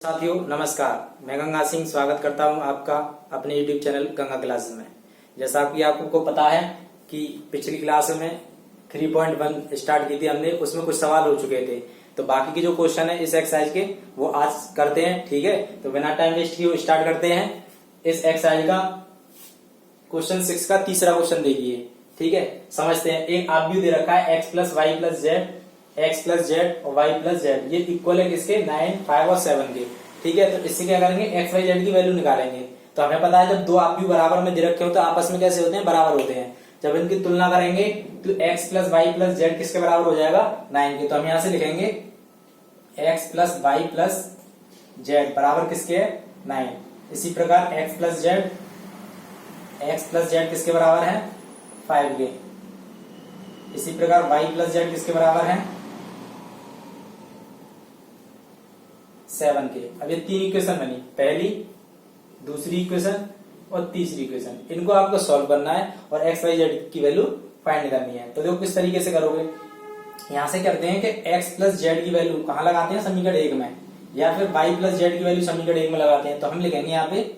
साथियों नमस्कार, मैं गंगा सिंह स्वागत करता हूं आपका अपने YouTube चैनल गंगा क्लासेस में। जैसा कि आपको पता है कि पिछली क्लास में 3.1 स्टार्ट की थी हमने, उसमें कुछ सवाल हो चुके थे। तो बाकी के जो क्वेश्चन है इस एक्सरसाइज के वो आज करते हैं, ठीक है। तो बिना टाइम वेस्ट किए स्टार्ट करते हैं। इस एक्सरसाइज का क्वेश्चन 6 का तीसरा क्वेश्चन देखिए, ठीक है। समझते हैं। एक आव्यूह दे रखा है x plus Y plus Z, X plus Z और वाई प्लस जेड, ये इक्वल है किसके 9, 5 और 7 के, ठीक है। तो इससे क्या करेंगे, एक्स वाई जेड की वैल्यू निकालेंगे। तो हमें पता है जब दो आव्यूह बराबर में दे रखे हो तो आपस में कैसे होते हैं, बराबर होते हैं। जब इनकी तुलना करेंगे तो X plus Y plus Z किसके बराबर हो जाएगा, 9 के। तो हम यहां से लिखेंगे X plus Y plus Z बराबर किसके है, 9। इसी प्रकार एक्स प्लस जेड किसके बराबर है, 5 के। इसी प्रकार y प्लस जेड किसके बराबर है, 7 के। अब ये तीन इक्वेशन बनी, पहली, दूसरी इक्वेशन और तीसरी इक्वेशन। इनको आपको सॉल्व करना है और एक्स वाई जेड की वैल्यू फाइंड करनी है। तो देखो किस तरीके से करोगे। यहां से करते हैं कि x प्लस जेड की वैल्यू कहां लगाते हैं, समीकरण 1 में, या फिर y प्लस जेड की वैल्यू समीकरण 1 में लगाते हैं। तो हम लिखेंगे यहाँ पे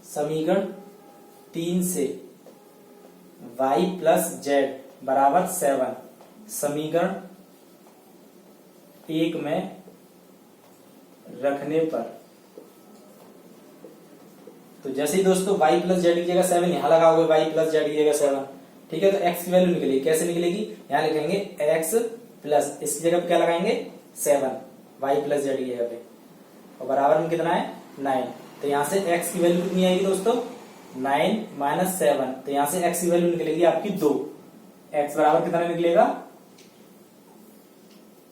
समीकरण 3 से y प्लस जेड बराबर 7 समीकरण 1 में रखने पर। तो जैसे ही दोस्तों y प्लस जेड की जगह 7 यहां लगाओगे, y प्लस जेड की जगह 7, ठीक है। तो x की वैल्यू निकलेगी, कैसे निकलेगी, यहां लिखेंगे x प्लस, इसकी जगह पे क्या लगाएंगे 7, y प्लस जेड की जगह पे, और बराबर में कितना है 9। तो यहां से x की वैल्यू कितनी आएगी दोस्तों, 9 माइनस 7। तो यहां से x की वैल्यू निकलेगी आपकी 2। x बराबर कितना निकलेगा,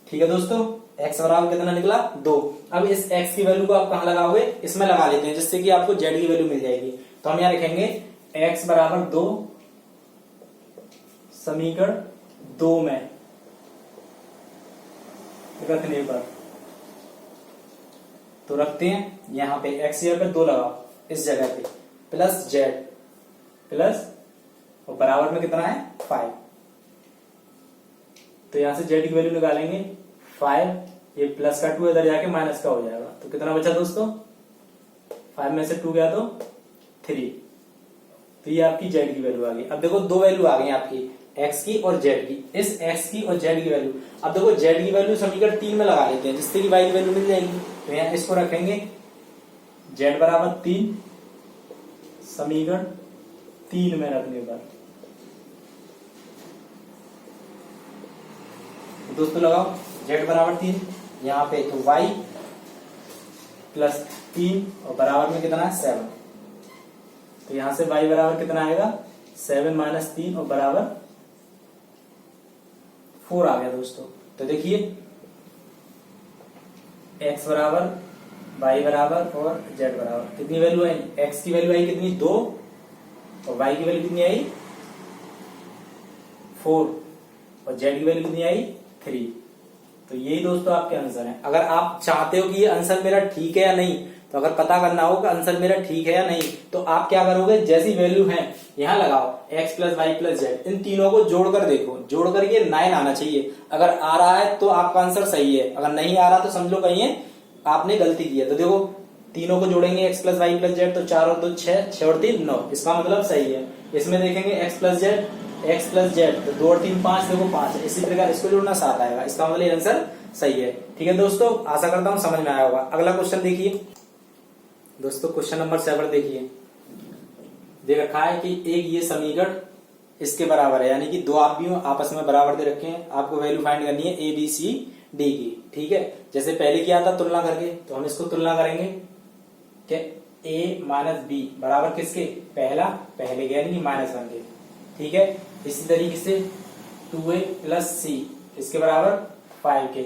ठीक है दोस्तों, x बराबर कितना निकला 2। अब इस x की वैल्यू को आप कहां लगाओगे, इसमें लगा लेते हैं, जिससे कि आपको z की वैल्यू मिल जाएगी। तो हम यहां लिखेंगे x बराबर 2 समीकरण 2 में रखने पर। तो रखते हैं यहां पे x जगह पे 2 लगाओ, इस जगह पे प्लस जेड प्लस, और बराबर में कितना है 5। तो यहां से जेड की वैल्यू निकालेंगे 5, ये प्लस का 2 इधर जाके माइनस का हो जाएगा। तो कितना बचा दोस्तों, 5 में से 2 गया तो 3। तो ये आपकी जेड की वैल्यू आ गई। अब देखो दो वैल्यू आ गई आपकी, एक्स की और जेड की। इस एक्स की और जेड की वैल्यू, अब देखो जेड की वैल्यू समीकरण 3 में लगा लेते हैं, जिससे कि वाई की वैल्यू मिल जाएगी। तो यहाँ इसको रखेंगे जेड बराबर 3 समीकरण 3 में रखने पर। तो दोस्तों लगाओ जेड बराबर 3 यहाँ पे, तो y प्लस 3 और बराबर में कितना है 7। तो यहां से y बराबर कितना आएगा, 7 माइनस 3 और बराबर 4 आ गया दोस्तों। तो देखिए x बराबर, y बराबर और z बराबर कितनी वैल्यू आई, x की वैल्यू आई कितनी 2 और y की वैल्यू कितनी आई 4 और z की वैल्यू कितनी आई 3। तो यही दोस्तों आपके आंसर है। अगर आप चाहते हो कि ये आंसर मेरा ठीक है या नहीं, तो अगर पता करना हो कि आंसर मेरा ठीक है या नहीं, तो आप क्या करोगे, जैसी वैल्यू है यहां लगाओ x plus Y plus Z, इन तीनों को जोड़कर देखो, जोड़कर ये 9 आना चाहिए। अगर आ रहा है तो आपका आंसर सही है, अगर नहीं आ रहा तो समझ लो कहीं आपने गलती की है। तो देखो तीनों को जोड़ेंगे x plus Y plus Z, तो 4 और 2 6, 6 और 3 9, इसका मतलब सही है। इसमें देखेंगे x प्लस जेड, तो 2 और 3 5, देखो 5 है। इसी प्रकार इसको जोड़ना 7 आएगा, इसका मतलब आंसर सही है। ठीक है दोस्तों, आशा करता हूं समझ में आया होगा। अगला क्वेश्चन देखिए दोस्तों, क्वेश्चन नंबर 7 देखिए। दे रखा है कि एक ये समीकरण इसके बराबर है, यानी कि दो आव्यूह आपस में बराबर दे रखे हैं, आपको वैल्यू फाइंड करनी है ए बी सी डी की, ठीक है। जैसे पहले किया था तुलना करके, तो हम इसको तुलना करेंगे कि a माइनस बी बराबर किसके, पहले के यानी कि -1 के, ठीक है। इसी तरीके से 2a प्लस सी इसके बराबर 5 के।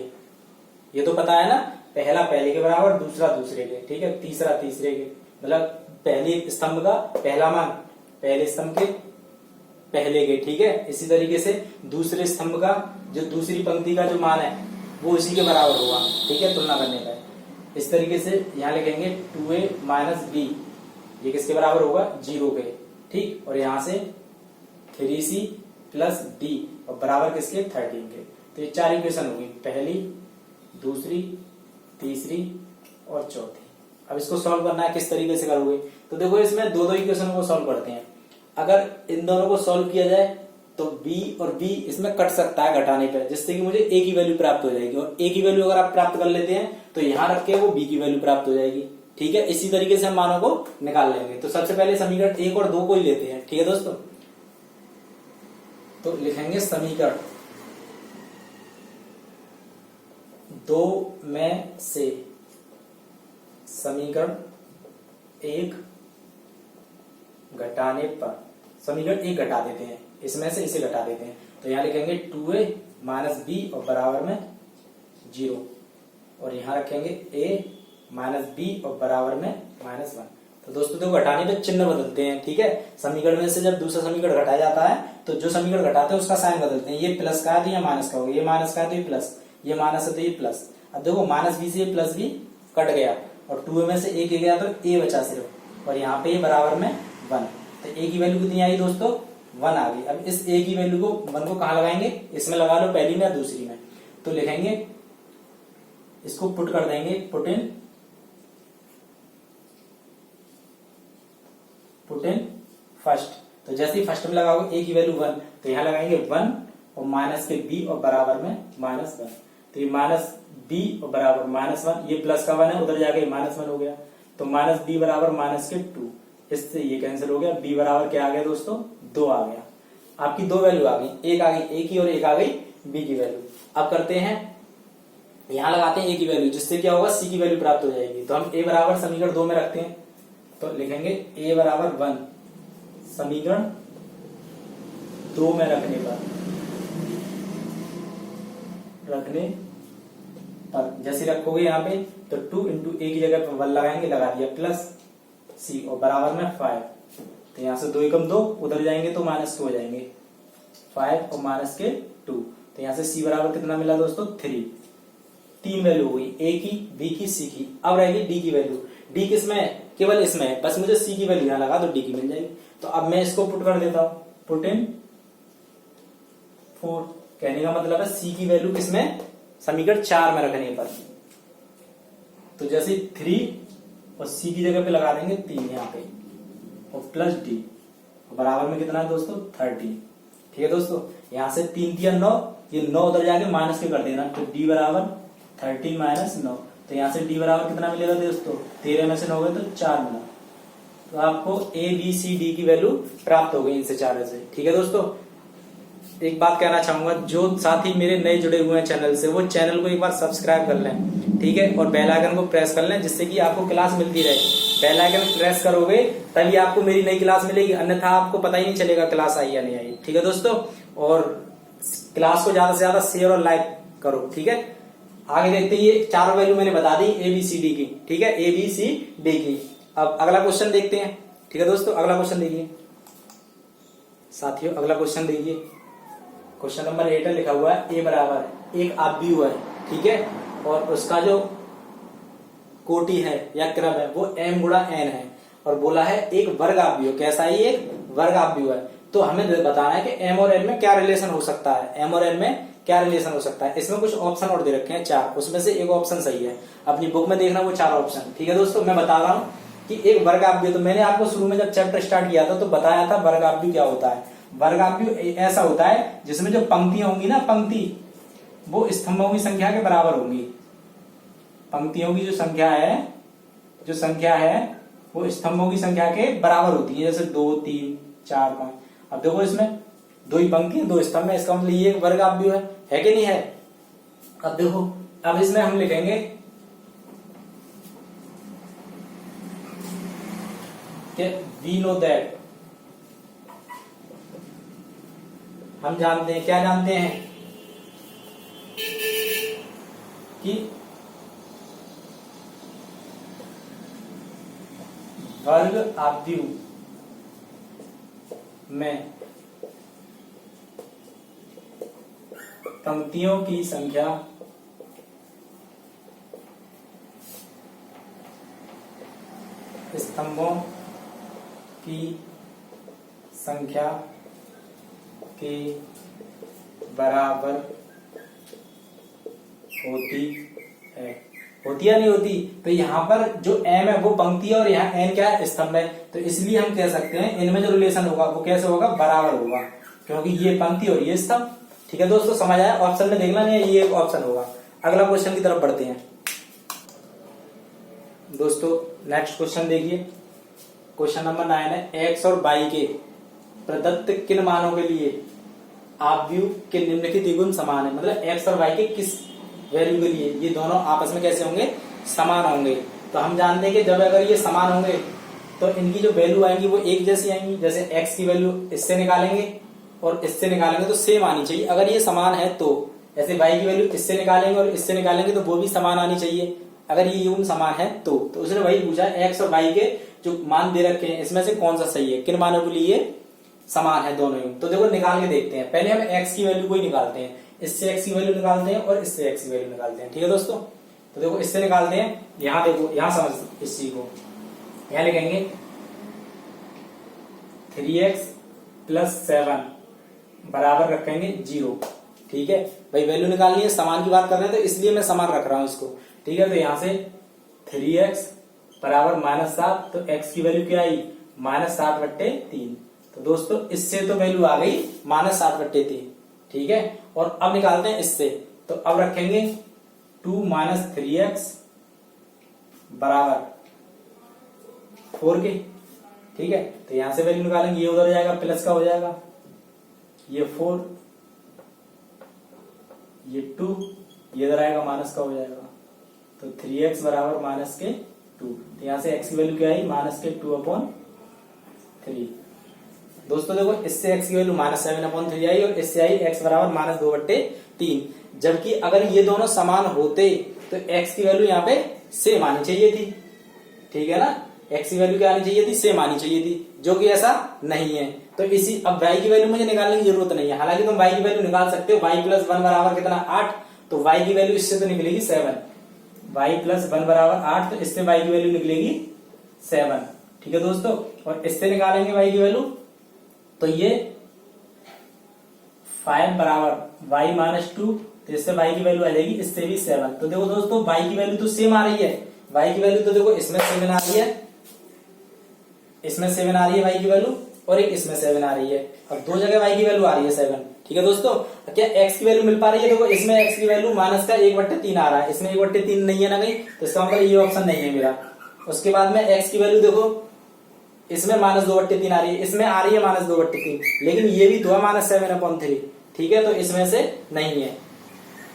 ये तो पता है ना, पहला पहले के बराबर, दूसरा दूसरे के, ठीक है, तीसरा तीसरे के, मतलब पहले स्तंभ का पहला मान पहले स्तंभ के पहले के, ठीक है। इसी तरीके से दूसरे स्तंभ का जो दूसरी पंक्ति का जो मान है वो उसी के बराबर होगा, ठीक है, तुलना करने का। इस तरीके से यहां लिखेंगे 2a माइनस बी, ये किसके बराबर होगा 0 के, ठीक। और यहां से 3c प्लस डी और बराबर किसके 13 के। तो ये 4 इक्वेशन होगी, पहली, दूसरी, तीसरी और चौथी। अब इसको सॉल्व करना है, किस तरीके से करोगे? तो देखो इसमें दो दो इक्वेशन को सॉल्व करते हैं। अगर इन दोनों को सॉल्व किया जाए तो b और b इसमें कट सकता है घटाने पर, जिससे कि मुझे a की वैल्यू प्राप्त हो जाएगी। और a की वैल्यू अगर आप प्राप्त कर लेते हैं तो यहां रख के वो b की वैल्यू प्राप्त हो जाएगी। ठीक है, इसी तरीके से हम मानों को निकाल लेंगे। तो सबसे पहले समीकरण 1 और 2 को ही लेते हैं। ठीक है दोस्तों, तो लिखेंगे समीकरण 2 में से समीकरण 1 घटाने पर, समीकरण 1 घटा देते हैं, इसमें से इसे घटा देते हैं। तो यहां लिखेंगे 2a माइनस बी और बराबर में 0, और यहां रखेंगे a माइनस बी और बराबर में -1। तो दोस्तों देखो घटाने पे चिन्ह बदलते हैं। ठीक है, समीकरण में से जब दूसरा समीकरण घटाया जाता है तो जो समीकरण घटाते हैं उसका साइन बदलते हैं। ये प्लस का है तो ये माइनस का होगा, ये माइनस का है तो ये प्लस, ये माइनस है तो ये प्लस। अब देखो माइनस बी से ये प्लस बी कट गया और 2 में से एक गया तो a बचा सिर्फ, और यहाँ पे ये बराबर में 1। तो a की वैल्यू कितनी आई दोस्तों? 1 आ गई। अब इस a की वैल्यू को 1 को कहाँ लगाएंगे? इसमें लगा लो, पहली में या दूसरी में। तो लिखेंगे, इसको पुट कर देंगे, पुट इन फर्स्ट। तो जैसे ही फर्स्ट में लगाओगे a की वैल्यू 1, तो यहाँ लगाएंगे 1 और माइनस के b और बराबर में -1। तो ये माइनस b और बराबर -1, ये प्लस का 1 है, उधर जाके -1 हो गया। तो माइनस b बराबर माइनस के 2, इससे ये कैंसिल हो गया। b बराबर क्या आ गया दोस्तों? 2 आ गया। आपकी दो वैल्यू आ गई, एक आ गई a की और एक आ गई b की वैल्यू। अब करते हैं, यहां लगाते हैं a की वैल्यू, जिससे क्या होगा? c की वैल्यू प्राप्त हो जाएगी। तो हम a बराबर समीकरण 2 में रखते हैं, तो लिखेंगे a बराबर 1 समीकरण 2 में रखने पर जैसे रखोगे यहाँ पे तो 2 इंटू a की जगह पर 1 लगाएंगे, लगा दिया, प्लस c और बराबर में 5। तो यहाँ से 2 एकम 2, उधर जाएंगे तो -2 हो जाएंगे, 5 और माइनस के 2। तो यहाँ से c बराबर कितना मिला दोस्तों? 3। 3 वैल्यू हुई, a की, b की, c की। अब रहेगी d की वैल्यू। d किसमें है? केवल इसमें है, बस मुझे c की वैल्यू यहाँ लगा तो d की मिल जाएगी। तो अब मैं इसको पुट कर देता हूं, पुट इन 4। कहने का मतलब है c की वैल्यू किसमें? समीकरण 4 में रखने पर। तो जैसे 3 और c की जगह पे लगा देंगे 3 यहाँ पे, और प्लस d बराबर में कितना है दोस्तों? 13। ठीक है दोस्तों, यहाँ से 3 3 9, ये 9 उधर जाके माइनस के कर देना। तो d बराबर 13 माइनस 9। तो यहाँ से d बराबर कितना मिलेगा दोस्तों? 13 में से 9 गए तो 4 मिला। तो आपको a b c d की वैल्यू प्राप्त हो गई इनसे चारों से। ठीक है दोस्तों, एक बात कहना चाहूंगा, जो साथी मेरे नए जुड़े हुए हैं चैनल से, वो चैनल को एक बार सब्सक्राइब कर लें। ठीक है, और बेल आइकन को प्रेस कर लें, जिससे कि आपको क्लास मिलती रहे। बेल आइकन प्रेस करोगे तभी आपको मेरी नई क्लास मिलेगी, अन्यथा आपको पता ही नहीं चलेगा क्लास आई या नहीं आई। ठीक है दोस्तों, और क्लास को ज्यादा से ज्यादा शेयर और लाइक करो। ठीक है, आगे देखते हैं, ये चारों वैल्यू मैंने बता दी ए बी सी डी की। ठीक है, ए बी सी डी की। अब अगला क्वेश्चन देखते हैं। ठीक है दोस्तों, अगला क्वेश्चन देखिए साथियों, अगला क्वेश्चन देखिए। क्वेश्चन नंबर 8 लिखा हुआ है, ए बराबर एक आव्यूह है। ठीक है, और उसका जो कोटि है या क्रम है वो m गुणा n है, और बोला है एक वर्ग आव्यूह। कैसा है? एक वर्ग आव्यूह है। तो हमें बताना है कि m और n में क्या रिलेशन हो सकता है, m और n में क्या रिलेशन हो सकता है। इसमें कुछ ऑप्शन और दे रखे हैं 4, उसमें से एक ऑप्शन सही है। अपनी बुक में देखना वो 4 ऑप्शन। ठीक है दोस्तों, मैं बता रहा हूँ कि एक वर्ग आव्यूह, तो मैंने आपको शुरू में जब चैप्टर स्टार्ट किया था तो बताया था वर्ग आव्यूह क्या होता है। वर्ग आव्यूह ऐसा होता है जिसमें जो पंक्तियां होंगी ना, पंक्ति वो स्तंभों की संख्या के बराबर होंगी। पंक्तियों की जो संख्या है वो स्तंभों की संख्या के बराबर होती है, जैसे 2 3 4 5। अब देखो इसमें 2 ही पंक्ति 2 स्तंभ है, इसका मतलब ये एक वर्ग आव्यूह है कि नहीं है? अब देखो, अब इसमें हम लिखेंगे कि वी नो दैट, हम जानते हैं, क्या जानते हैं कि वर्ग आव्यूह में पंक्तियों की संख्या स्तंभों की संख्या के बराबर होती है। होती या नहीं होती। तो यहाँ पर जो m है वो पंक्ति है और यहाँ n क्या है, स्तंभ है। तो इसलिए हम कह सकते हैं इनमें जो रिलेशन होगा वो कैसे होगा, बराबर होगा, क्योंकि ये पंक्ति और ये स्तंभ। ठीक है दोस्तों, समझ आया। ऑप्शन में देखना नहीं है, ये एक ऑप्शन होगा। अगला क्वेश्चन की तरफ बढ़ते हैं दोस्तों। नेक्स्ट क्वेश्चन देखिए, क्वेश्चन नंबर 9 है, x और y के प्रदत्त किन मानों के लिए आव्यूह के निम्नलिखित गुण समान है। मतलब x और y के किस वैल्यू के लिए ये दोनों आपस में कैसे होंगे, समान होंगे। तो हम जानते हैं कि जब अगर ये समान होंगे तो इनकी जो वैल्यू आएंगी वो एक जैसी आएंगी। जैसे x की वैल्यू इससे निकालेंगे और इससे निकालेंगे तो सेम आनी चाहिए अगर ये समान है तो। ऐसे y की वैल्यू इससे निकालेंगे और इससे निकालेंगे तो वो भी समान आनी चाहिए अगर ये गुण समान है तो। उसने वही पूछा x और y के जो मान दे रखे हैं इसमें से कौन सा सही है, किन मानों के लिए समान है दोनों ही। तो देखो निकाल के देखते हैं। पहले हम x की वैल्यू को ही निकालते हैं, इससे x की वैल्यू निकालते हैं और इससे x की वैल्यू निकालते हैं। ठीक है दोस्तों, तो देखो इससे निकालते हैं। यहाँ देखो, यहाँ समझ इस चीज को, यहाँ लिखेंगे 3x + 7 बराबर रखेंगे 0। ठीक है भाई, वैल्यू निकालनी है, समान की बात कर रहे हैं तो इसलिए मैं समान रख रहा हूं इसको। ठीक है, तो यहाँ से 3x बराबर -7, तो x की वैल्यू क्या आई, -7/3। तो दोस्तों इससे तो वैल्यू आ गई -7/3। ठीक है, और अब निकालते हैं इससे। तो अब रखेंगे 2 - 3x बराबर 4 के। ठीक है, तो यहां से वैल्यू निकालेंगे, ये उधर जाएगा, प्लस का हो जाएगा, ये 4, ये 2, ये इधर आएगा, माइनस का हो जाएगा। तो 3x बराबर -2। तो यहां से x की वैल्यू क्या आई, -2/3। दोस्तों देखो, इससे x की वैल्यू -7/3 आई और इससे आई x बराबर -2/3। जबकि अगर ये दोनों समान होते तो x की वैल्यू यहाँ पे सेम आनी चाहिए थी। ठीक है ना, x की वैल्यू क्या आनी चाहिए थी, सेम आनी चाहिए थी, जो कि ऐसा नहीं है। तो इसी अब y की वैल्यू मुझे निकालने की जरूरत नहीं है। हालांकि तुम y की वैल्यू निकाल सकते हो, y + 1 बराबर कितना, 8। तो y की वैल्यू इससे तो निकलेगी 7, y + 1 बराबर 8, तो इससे y की वैल्यू निकलेगी 7। ठीक है दोस्तों, और इससे निकालेंगे y की वैल्यू, तो ये 5 बराबर y - 2, तो इससे y की वैल्यू आ जाएगी, इससे भी 7। तो देखो दोस्तों, y की वैल्यू तो सेम आ रही है। y की वैल्यू तो देखो इसमें 7 आ रही है, इसमें 7 आ रही है y की वैल्यू, और एक इसमें 7 आ रही है। अब दो जगह y की वैल्यू आ रही है 7। ठीक है दोस्तों, क्या x की वैल्यू मिल पा रही है, देखो इसमें x की वैल्यू -1/3 आ रहा है, इसमें 1/3 नहीं है ना कहीं, तो इसका मतलब ये ऑप्शन नहीं है मेरा। उसके बाद में x की वैल्यू देखो, इसमें -2/3 आ रही है, इसमें आ रही है -2/3, लेकिन ये भी तो है -7/3। ठीक है, तो इसमें से नहीं है,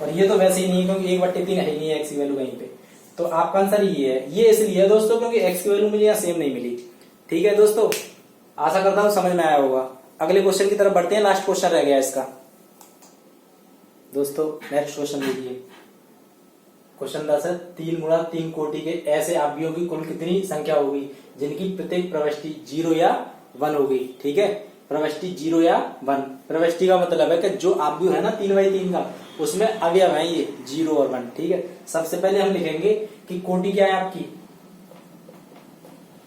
और ये तो वैसे ही नहीं है क्योंकि 1/3 है ही नहीं है x की वैल्यू कहीं पे। तो आपका आंसर ये है। ये इसलिए है दोस्तों क्योंकि x की वैल्यू मुझे यहाँ सेम नहीं मिली। ठीक है दोस्तों, आशा करता हूं समझ में आया होगा। अगले क्वेश्चन की तरफ बढ़ते हैं, लास्ट क्वेश्चन रह गया इसका। दोस्तों नेक्स्ट क्वेश्चन देखिए, क्वेश्चन 10 है, 3 × 3 कोटि के ऐसे आव्यूहों की कुल कितनी संख्या होगी जिनकी प्रत्येक प्रविष्टि 0 या 1 होगी। ठीक है, प्रविष्टि 0 या 1। प्रविष्टि का मतलब है कि जो आव्यूह है ना 3/3 का, उसमें अवयव है ये 0 और 1। ठीक है, सबसे पहले हम लिखेंगे कि कोटि क्या है आपकी,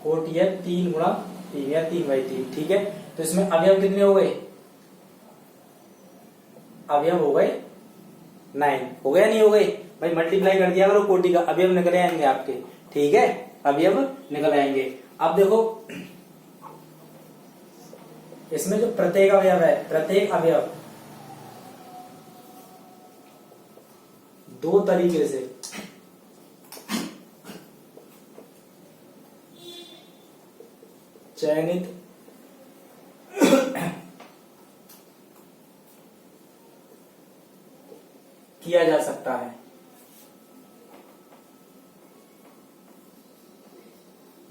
कोटि है 3 × 3 या 3/3। ठीक है, तो इसमें अवयव कितने हो गए, अवयव हो गए 9। हो गया नहीं हो गए भाई, मल्टीप्लाई कर दिया करो, कोटि का अवयव निकल आएंगे आपके। ठीक है, अवयव निकल आएंगे। अब देखो इसमें जो प्रत्येक अवयव है, प्रत्येक अवयव दो तरीके से चयनित किया जा सकता है।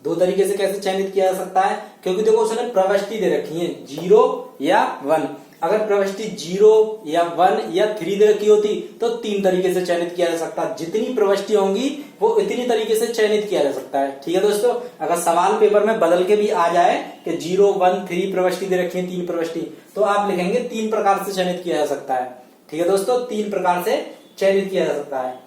दो तरीके से कैसे चयनित किया जा सकता है, क्योंकि देखो उसने प्रविष्टि दे रखी है 0 या 1। अगर प्रविष्टि 0 या 1 या 3 दे रखी होती तो 3 तरीके से चयनित किया जा सकता है। जितनी प्रविष्टि होंगी वो इतनी तरीके से चयनित किया जा सकता है। ठीक है दोस्तों, अगर सवाल पेपर में बदल के भी आ जाए कि 0, 1, 3 प्रविष्टि दे रखी है, 3 प्रविष्टि, तो आप लिखेंगे 3 प्रकार से चयनित किया जा सकता है। ठीक है दोस्तों, 3 प्रकार से चयनित किया जा सकता है।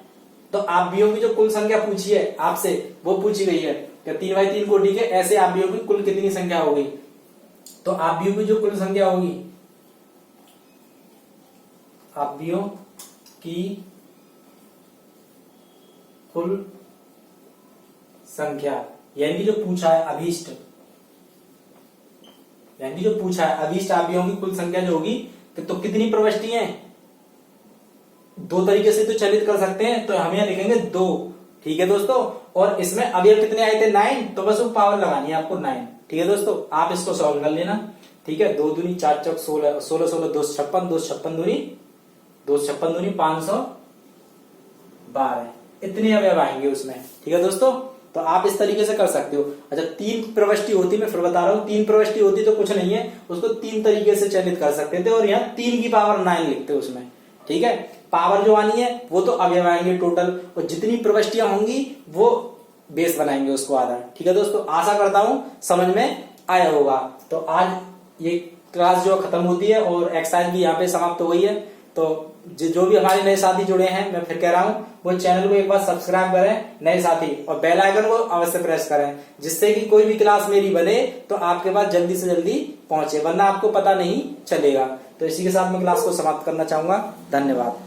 तो आव्यूहों की जो कुल संख्या पूछी है आपसे, वो पूछी गई है कि 3/3 कोटि के ऐसे आव्यूहों की कुल कितनी संख्या होगी। तो आव्यूहों की जो कुल संख्या होगी, आव्यूहों की कुल संख्या, यानी कि जो पूछा है अभीष्ट, यानी जो पूछा है अभीष्ट आव्यूहों की कुल संख्या जो होगी, तो कितनी प्रविष्टि है? 2 तरीके से तो चलित कर सकते हैं, तो हम यहाँ लिखेंगे 2। ठीक है दोस्तों, और इसमें अवयव कितने आए थे? 9, तो बस वो पावर लगानी है आपको 9। ठीक है दोस्तों, आप इसको सॉल्व कर लेना। ठीक है, 2 दूनी 4 चौक 16, 16 16 256, 256 दूनी 512, इतने अवयव आएंगे उसमें। ठीक है दोस्तों, तो आप इस तरीके से कर सकते हो। अच्छा, 3 प्रविष्टि होती, मैं फिर बता रहा हूँ, 3 प्रविष्टि होती तो कुछ नहीं है, उसको 3 तरीके से चयनित कर सकते थे, और यहाँ 3 की पावर 9 लिखते उसमें। ठीक है, पावर जो आनी है वो तो अवयव आएंगे टोटल, और जितनी प्रविष्टियां होंगी वो बेस बनाएंगे उसको आधार। ठीक है दोस्तों, आशा करता हूं समझ में आया होगा। तो आज ये क्लास जो खत्म होती है और एक्सरसाइज भी यहाँ पे समाप्त हो गई है। तो जो भी हमारे नए साथी जुड़े हैं, मैं फिर कह रहा हूँ वो चैनल को एक बार सब्सक्राइब करें नए साथी, और बेल आइकन को अवश्य प्रेस करें, जिससे कि कोई भी क्लास मेरी बने तो आपके पास जल्दी से जल्दी पहुंचे, वरना आपको पता नहीं चलेगा। तो इसी के साथ मैं क्लास को समाप्त करना चाहूंगा। धन्यवाद।